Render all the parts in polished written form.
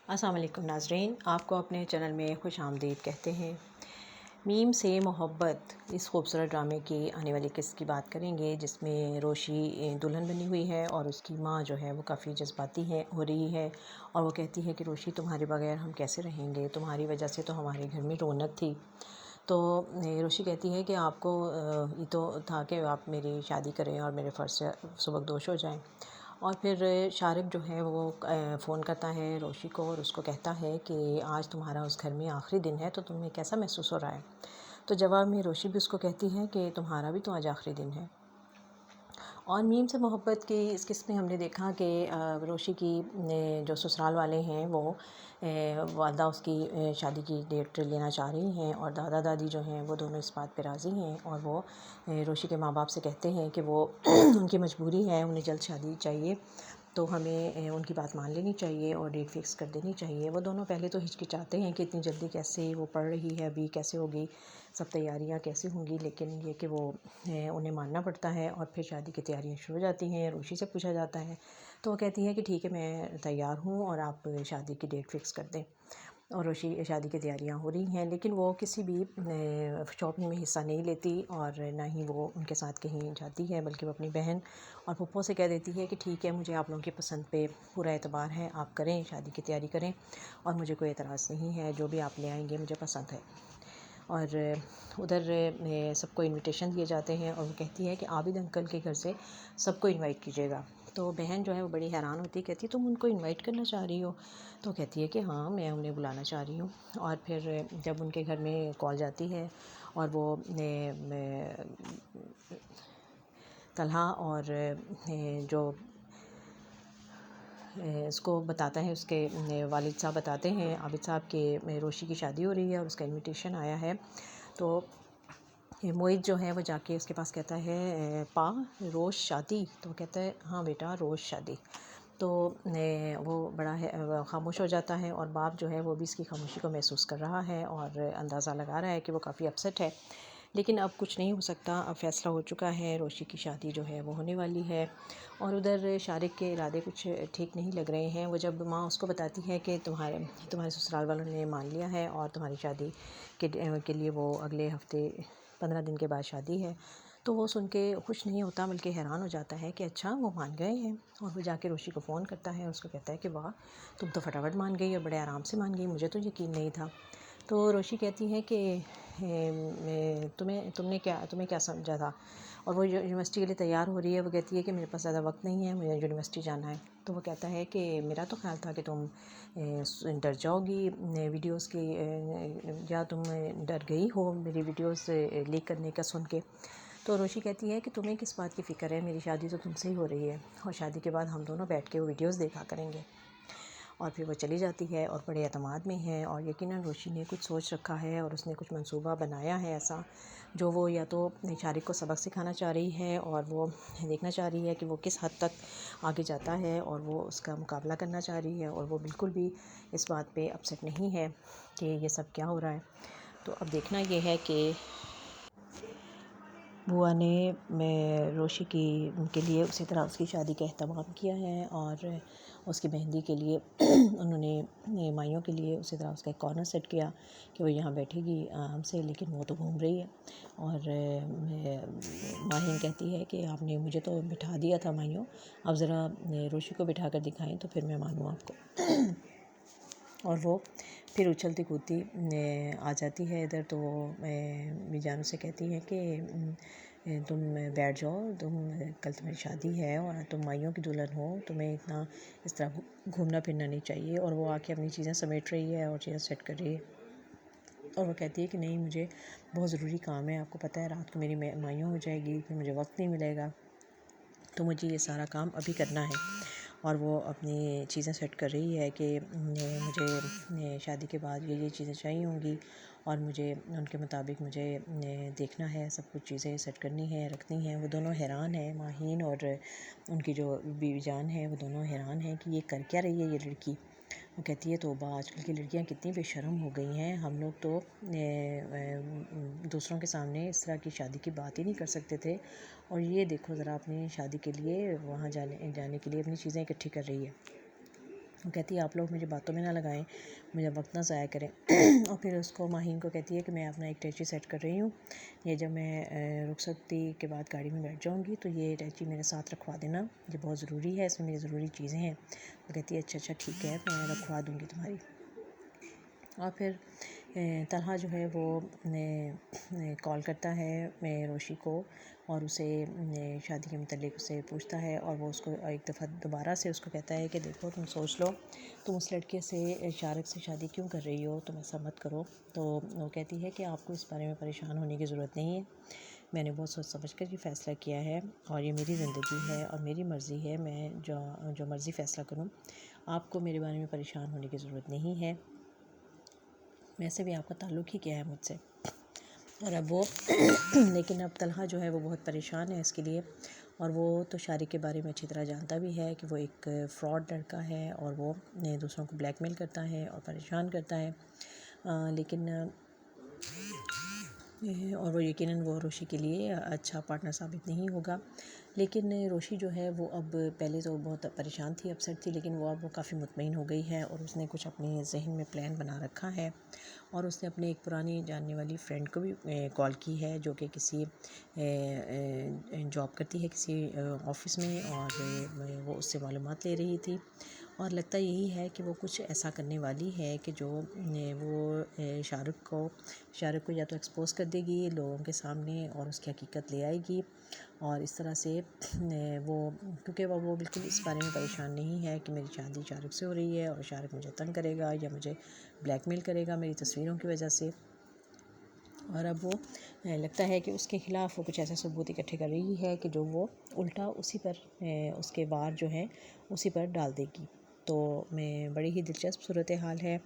السلام علیکم ناظرین، آپ کو اپنے چینل میں خوش آمدید کہتے ہیں۔ میم سے محبت اس خوبصورت ڈرامے کی آنے والی قسط کی بات کریں گے، جس میں روشی دلہن بنی ہوئی ہے اور اس کی ماں جو ہے وہ کافی جذباتی ہو رہی ہے، اور وہ کہتی ہے کہ روشی تمہارے بغیر ہم کیسے رہیں گے، تمہاری وجہ سے تو ہمارے گھر میں رونق تھی۔ تو روشی کہتی ہے کہ آپ کو یہ تو تھا کہ آپ میری شادی کریں اور میرے فرض سے سبکدوش ہو جائیں۔ اور پھر شارق جو ہے وہ فون کرتا ہے روشی کو اور اس کو کہتا ہے کہ آج تمہارا اس گھر میں آخری دن ہے، تو تمہیں کیسا محسوس ہو رہا ہے؟ تو جواب میں روشی بھی اس کو کہتی ہے کہ تمہارا بھی تو آج آخری دن ہے۔ اور میم سے محبت کی اس قسط میں ہم نے دیکھا کہ روشی کی جو سسرال والے ہیں وہ والدہ اس کی شادی کی ڈیٹ لینا چاہ رہی ہیں، اور دادا دادی جو ہیں وہ دونوں اس بات پہ راضی ہیں، اور وہ روشی کے ماں باپ سے کہتے ہیں کہ وہ ان کی مجبوری ہے، انہیں جلد شادی چاہیے، تو ہمیں ان کی بات مان لینی چاہیے اور ڈیٹ فکس کر دینی چاہیے۔ وہ دونوں پہلے تو ہچکچاتے ہیں کہ اتنی جلدی کیسے، وہ پڑھ رہی ہے ابھی، کیسے ہوگی، سب تیاریاں کیسے ہوں گی، لیکن یہ کہ وہ انہیں ماننا پڑتا ہے، اور پھر شادی کی تیاریاں شروع ہو جاتی ہیں۔ روشی سے پوچھا جاتا ہے تو وہ کہتی ہے کہ ٹھیک ہے میں تیار ہوں، اور آپ شادی کی ڈیٹ فکس کر دیں۔ اور روشی شادی کی تیاریاں ہو رہی ہیں، لیکن وہ کسی بھی شاپنگ میں حصہ نہیں لیتی، اور نہ ہی وہ ان کے ساتھ کہیں جاتی ہے، بلکہ وہ اپنی بہن اور پھپھو سے کہہ دیتی ہے کہ ٹھیک ہے مجھے آپ لوگوں کی پسند پہ پورا اعتبار ہے، آپ کریں، شادی کی تیاری کریں، اور مجھے کوئی اعتراض نہیں ہے، جو بھی آپ لے آئیں گے مجھے پسند ہے۔ اور ادھر سب کو انویٹیشن دیے جاتے ہیں، اور وہ کہتی ہے کہ عابد انکل کے گھر سے سب کو انوائٹ کیجیے گا۔ تو بہن جو ہے وہ بڑی حیران ہوتی ہے، کہتی ہے تم ان کو انوائٹ کرنا چاہ رہی ہو؟ تو کہتی ہے کہ ہاں میں انہیں بلانا چاہ رہی ہوں۔ اور پھر جب ان کے گھر میں کال جاتی ہے، اور وہ طلحہ اور جو اس کو بتاتا ہے، اس کے والد صاحب بتاتے ہیں عابد صاحب کہ روشی کی شادی ہو رہی ہے اور اس کا انویٹیشن آیا ہے، تو معید جو ہے وہ جا کے اس کے پاس کہتا ہے پا روز شادی؟ تو کہتا ہے ہاں بیٹا روز شادی۔ تو وہ بڑا خاموش ہو جاتا ہے، اور باپ جو ہے وہ بھی اس کی خاموشی کو محسوس کر رہا ہے، اور اندازہ لگا رہا ہے کہ وہ کافی اپسیٹ ہے، لیکن اب کچھ نہیں ہو سکتا، اب فیصلہ ہو چکا ہے، روشی کی شادی جو ہے وہ ہونے والی ہے۔ اور ادھر شارق کے ارادے کچھ ٹھیک نہیں لگ رہے ہیں۔ وہ جب ماں اس کو بتاتی ہے کہ تمہارے سسرال والوں نے مان لیا ہے، اور تمہاری شادی کے لیے وہ اگلے ہفتے 15 دن کے بعد شادی ہے، تو وہ سن کے خوش نہیں ہوتا، بلکہ حیران ہو جاتا ہے کہ اچھا وہ مان گئے ہیں۔ اور وہ جا کے روشی کو فون کرتا ہے، اس کو کہتا ہے کہ واہ تم تو فٹافٹ مان گئی اور بڑے آرام سے مان گئی، مجھے تو یقین نہیں تھا۔ تو روشی کہتی ہے کہ تمہیں کیا سمجھا تھا؟ اور وہ یونیورسٹی کے لیے تیار ہو رہی ہے، وہ کہتی ہے کہ میرے پاس زیادہ وقت نہیں ہے، مجھے یونیورسٹی جانا ہے۔ تو وہ کہتا ہے کہ میرا تو خیال تھا کہ تم ڈر جاؤ گی ویڈیوز کی، یا تم ڈر گئی ہو میری ویڈیوز لیک کرنے کا سن کے۔ تو روشی کہتی ہے کہ تمہیں کس بات کی فکر ہے، میری شادی تو تم سے ہی ہو رہی ہے، اور شادی کے بعد ہم دونوں بیٹھ کے وہ ویڈیوز دیکھا کریں گے۔ اور پھر وہ چلی جاتی ہے، اور بڑے اعتماد میں ہے، اور یقیناً روشی نے کچھ سوچ رکھا ہے، اور اس نے کچھ منصوبہ بنایا ہے ایسا جو وہ یا تو شارق کو سبق سکھانا چاہ رہی ہے، اور وہ دیکھنا چاہ رہی ہے کہ وہ کس حد تک آگے جاتا ہے، اور وہ اس کا مقابلہ کرنا چاہ رہی ہے، اور وہ بالکل بھی اس بات پہ اپسیٹ نہیں ہے کہ یہ سب کیا ہو رہا ہے۔ تو اب دیکھنا یہ ہے کہ بوا نے روشی کے لیے اسی طرح اس کی شادی کا اہتمام کیا ہے، اور اس کی مہندی کے لیے انہوں نے مائیوں کے لیے اسی طرح اس کا ایک کارنر سیٹ کیا کہ وہ یہاں بیٹھے گی آرام سے، لیکن وہ تو گھوم رہی ہے۔ اور ماہین کہتی ہے کہ آپ نے مجھے تو بٹھا دیا تھا مائیوں، اب ذرا روشی کو بٹھا کر دکھائیں تو پھر میں مانوں آپ کو۔ اور وہ پھر اچھلتی کودتی آ جاتی ہے ادھر، تو وہ میجان سے کہتی ہے کہ تم بیٹھ جاؤ، کل تمہاری شادی ہے اور تم مائیوں کی دلہن ہو، تمہیں اتنا اس طرح گھومنا پھرنا نہیں چاہیے۔ اور وہ آ کے اپنی چیزیں سمیٹ رہی ہے اور چیزیں سیٹ کر رہی ہے، اور وہ کہتی ہے کہ نہیں مجھے بہت ضروری کام ہے، آپ کو پتہ ہے رات کو میری مائیوں ہو جائے گی، پھر مجھے وقت نہیں ملے گا، تو مجھے یہ سارا کام ابھی کرنا ہے۔ اور وہ اپنی چیزیں سیٹ کر رہی ہے کہ مجھے شادی کے بعد یہ چیزیں چاہیے ہوں گی، اور مجھے ان کے مطابق مجھے دیکھنا ہے، سب کچھ چیزیں سیٹ کرنی ہیں، رکھنی ہیں۔ وہ دونوں حیران ہیں، ماہین اور ان کی جو بیوی جان ہے، وہ دونوں حیران ہیں کہ یہ کر کیا رہی ہے یہ لڑکی۔ وہ کہتی ہے توبہ آج کل کی لڑکیاں کتنی بے شرم ہو گئی ہیں، ہم لوگ تو دوسروں کے سامنے اس طرح کی شادی کی بات ہی نہیں کر سکتے تھے، اور یہ دیکھو ذرا اپنی شادی کے لیے وہاں جانے کے لیے اپنی چیزیں اکٹھی کر رہی ہے۔ وہ کہتی ہے آپ لوگ مجھے باتوں میں نہ لگائیں، مجھے وقت نہ ضائع کریں اور پھر اس کو ماہین کو کہتی ہے کہ میں اپنا ایک اٹیچی سیٹ کر رہی ہوں، یہ جب میں رخصتی کے بعد گاڑی میں بیٹھ جاؤں گی تو یہ اٹیچی میرے ساتھ رکھوا دینا، یہ بہت ضروری ہے، اس میں میری ضروری چیزیں ہیں۔ وہ کہتی ہے اچھا ٹھیک ہے، میں رکھوا دوں گی تمہاری۔ اور پھر طلحہ جو ہے وہ کال کرتا ہے روشی کو اور اسے شادی کے متعلق اسے پوچھتا ہے، اور وہ اس کو ایک دفعہ دوبارہ سے اس کو کہتا ہے کہ دیکھو تم سوچ لو، تم اس لڑکے سے شارق سے شادی کیوں کر رہی ہو، تم ایسا مت کرو۔ تو وہ کہتی ہے کہ آپ کو اس بارے میں پریشان ہونے کی ضرورت نہیں ہے، میں نے بہت سوچ سمجھ کر یہ فیصلہ کیا ہے اور یہ میری زندگی ہے اور میری مرضی ہے، میں جو مرضی فیصلہ کروں، آپ کو میرے بارے میں پریشان ہونے کی ضرورت نہیں ہے، ویسے بھی آپ کا تعلق ہی کیا ہے مجھ سے۔ اور اب وہ لیکن اب طلحہ جو ہے وہ بہت پریشان ہے اس کے لیے، اور وہ تو شارق کے بارے میں اچھی طرح جانتا بھی ہے کہ وہ ایک فراڈ لڑکا ہے اور وہ دوسروں کو بلیک میل کرتا ہے اور پریشان کرتا ہے، لیکن اور وہ یقیناً وہ روشی کے لیے اچھا پارٹنر ثابت نہیں ہوگا۔ لیکن روشی جو ہے وہ اب پہلے تو بہت پریشان تھی، اپسیٹ تھی، لیکن وہ اب کافی مطمئن ہو گئی ہے اور اس نے کچھ اپنے ذہن میں پلان بنا رکھا ہے، اور اس نے اپنے ایک پرانی جاننے والی فرینڈ کو بھی کال کی ہے جو کہ کسی جاب کرتی ہے کسی آفس میں، اور وہ اس سے معلومات لے رہی تھی، اور لگتا یہی ہے کہ وہ کچھ ایسا کرنے والی ہے کہ جو وہ شارق کو یا تو ایکسپوز کر دے گی لوگوں کے سامنے اور اس کی حقیقت لے آئے گی، اور اس طرح سے وہ کیونکہ وہ بالکل اس بارے میں پریشان نہیں ہے کہ میری شادی شارق سے ہو رہی ہے اور شارق مجھے تنگ کرے گا یا مجھے بلیک میل کرے گا میری تصویروں کی وجہ سے، اور اب وہ لگتا ہے کہ اس کے خلاف وہ کچھ ایسا ثبوت اکٹھے کر رہی ہے کہ جو وہ الٹا اسی پر اس کے وار جو ہے اسی پر ڈال دے گی۔ تو میں بڑی ہی دلچسپ صورتحال ہے،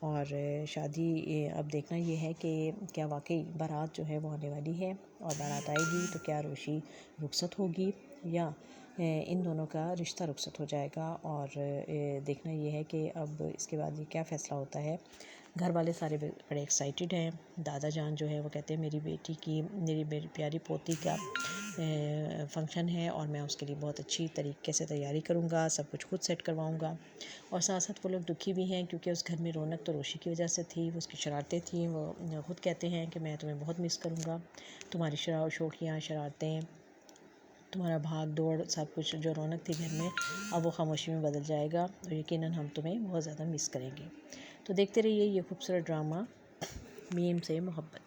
اور شادی اب دیکھنا یہ ہے کہ کیا واقعی بارات جو ہے وہ آنے والی ہے، اور بارات آئے گی تو کیا روشی رخصت ہوگی یا ان دونوں کا رشتہ رخصت ہو جائے گا، اور دیکھنا یہ ہے کہ اب اس کے بعد یہ کیا فیصلہ ہوتا ہے۔ گھر والے سارے بڑے ایکسائٹیڈ ہیں، دادا جان جو ہے وہ کہتے ہیں میری پیاری پوتی کا فنکشن ہے اور میں اس کے لیے بہت اچھی طریقے سے تیاری کروں گا، سب کچھ خود سیٹ کرواؤں گا، اور ساتھ ساتھ وہ لوگ دکھی بھی ہیں کیونکہ اس گھر میں رونق تو روشی کی وجہ سے تھی، وہ اس کی شرارتیں تھیں، وہ خود کہتے ہیں کہ میں تمہیں بہت مس کروں گا، تمہاری شوخیاں، شرارتیں، تمہارا بھاگ دوڑ، سب کچھ جو رونق تھی گھر میں اب وہ خاموشی میں بدل جائے گا، اور یقیناً ہم تمہیں بہت زیادہ مس کریں گے۔ تو دیکھتے رہیے یہ خوبصورت ڈرامہ میم سے محبت۔